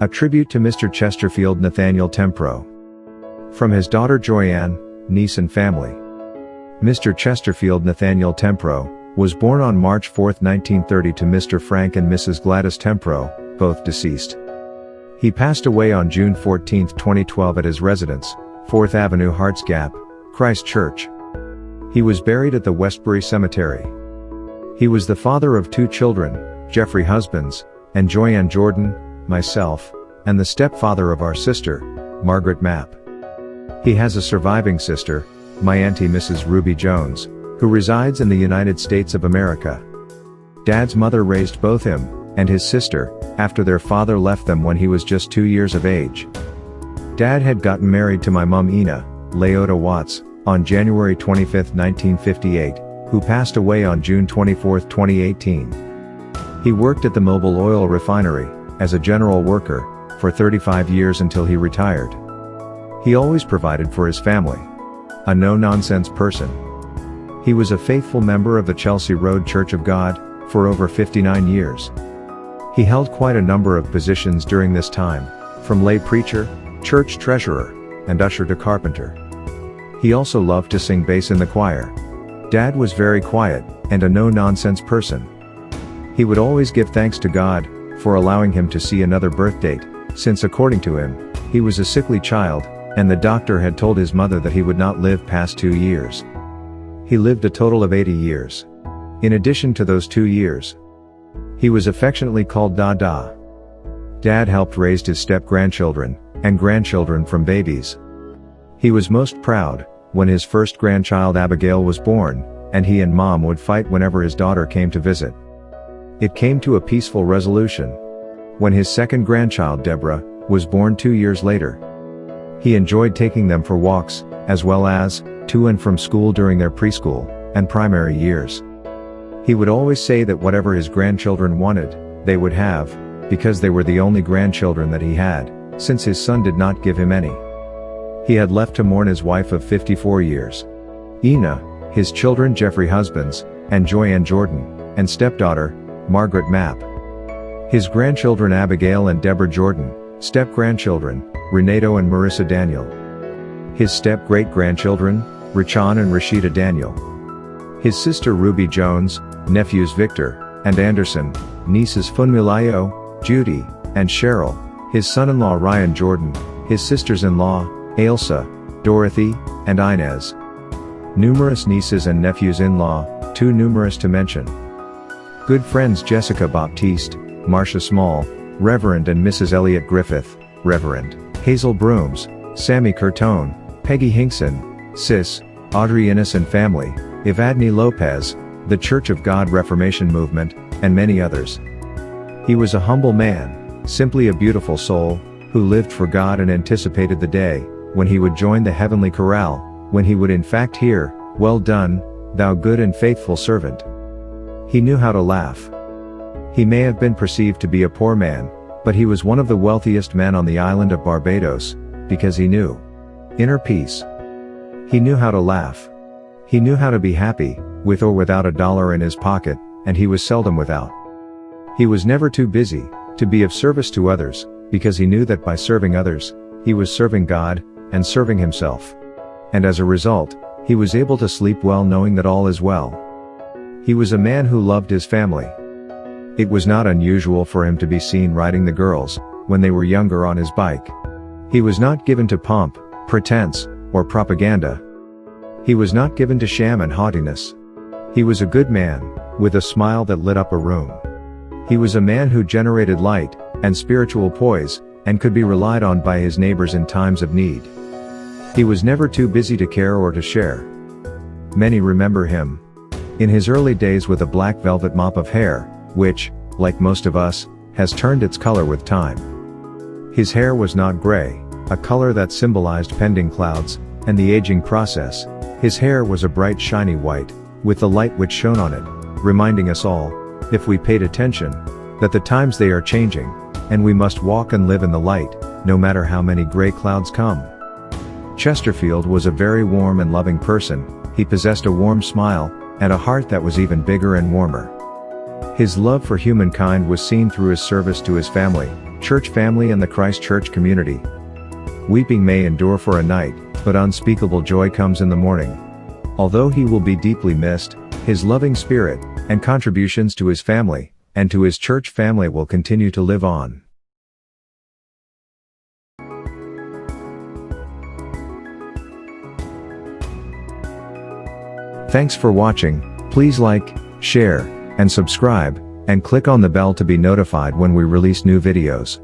A tribute to Mr. Chesterfield Nathaniel Tempro. From his daughter Joyann, niece and family. Mr. Chesterfield Nathaniel Tempro was born on March 4, 1930 to Mr. Frank and Mrs. Gladys Tempro, both deceased. He passed away on June 14, 2012 at his residence, 4th Avenue Harts Gap, Christchurch. He was buried at the Westbury Cemetery. He was the father of 2 children, Jeffrey Husbands and Joyann Jordan, myself, and the stepfather of our sister, Margaret Mapp. He has a surviving sister, my auntie Mrs. Ruby Jones, who resides in the United States of America. Dad's mother raised both him and his sister after their father left them when he was just 2 years of age. Dad had gotten married to my mom Ina, Leota Watts, on January 25, 1958, who passed away on June 24, 2018. He worked at the Mobil Oil Refinery as a general worker for 35 years until he retired. He always provided for his family. A no-nonsense person. He was a faithful member of the Chelsea Road Church of God for over 59 years. He held quite a number of positions during this time, from lay preacher, church treasurer, and usher to carpenter. He also loved to sing bass in the choir. Dad was very quiet and a no-nonsense person. He would always give thanks to God for allowing him to see another birth date, since according to him, he was a sickly child, and the doctor had told his mother that he would not live past 2 years. He lived a total of 80 years. In addition to those 2 years, he was affectionately called Dada. Dad helped raise his step-grandchildren and grandchildren from babies. He was most proud when his first grandchild Abigail was born, and he and Mom would fight whenever his daughter came to visit. It came to a peaceful resolution when his second grandchild Deborah was born 2 years later. He enjoyed taking them for walks, as well as to and from school during their preschool and primary years. He would always say that whatever his grandchildren wanted, they would have, because they were the only grandchildren that he had, since his son did not give him any. He had left to mourn his wife of 54 years. Ina, his children Jeffrey Husbands and Joyann Jordan, and stepdaughter, Margaret Mapp. His grandchildren Abigail and Deborah Jordan, step-grandchildren, Renato and Marissa Daniel. His step-great-grandchildren, Richon and Rashida Daniel. His sister Ruby Jones, nephews Victor and Anderson, nieces Funmilayo, Judy, and Cheryl, his son-in-law Ryan Jordan, his sisters-in-law, Ailsa, Dorothy, and Inez. Numerous nieces and nephews-in-law, too numerous to mention. Good friends Jessica Baptiste, Marcia Small, Reverend and Mrs. Elliot Griffith, Reverend, Hazel Brooms, Sammy Curtone, Peggy Hinkson, Sis, Audrey Innes and family, Evadne Lopez, the Church of God Reformation Movement, and many others. He was a humble man, simply a beautiful soul, who lived for God and anticipated the day when he would join the heavenly chorale, when he would in fact hear, "Well done, thou good and faithful servant." He knew how to laugh. He may have been perceived to be a poor man, but he was one of the wealthiest men on the island of Barbados, because he knew inner peace. He knew how to laugh. He knew how to be happy, with or without a dollar in his pocket, and he was seldom without. He was never too busy to be of service to others, because he knew that by serving others, he was serving God and serving himself. And as a result, he was able to sleep well knowing that all is well. He was a man who loved his family. It was not unusual for him to be seen riding the girls, when they were younger, on his bike. He was not given to pomp, pretense, or propaganda. He was not given to sham and haughtiness. He was a good man, with a smile that lit up a room. He was a man who generated light and spiritual poise, and could be relied on by his neighbors in times of need. He was never too busy to care or to share. Many remember him in his early days with a black velvet mop of hair, which, like most of us, has turned its color with time. His hair was not gray, a color that symbolized pending clouds and the aging process. His hair was a bright shiny white, with the light which shone on it, reminding us all, if we paid attention, that the times they are changing, and we must walk and live in the light, no matter how many gray clouds come. Chesterfield was a very warm and loving person. He possessed a warm smile, and a heart that was even bigger and warmer. His love for humankind was seen through his service to his family, church family and the Christ Church community. Weeping may endure for a night, but unspeakable joy comes in the morning. Although he will be deeply missed, his loving spirit, and contributions to his family, and to his church family will continue to live on. Thanks for watching. Please like, share, and subscribe, and click on the bell to be notified when we release new videos.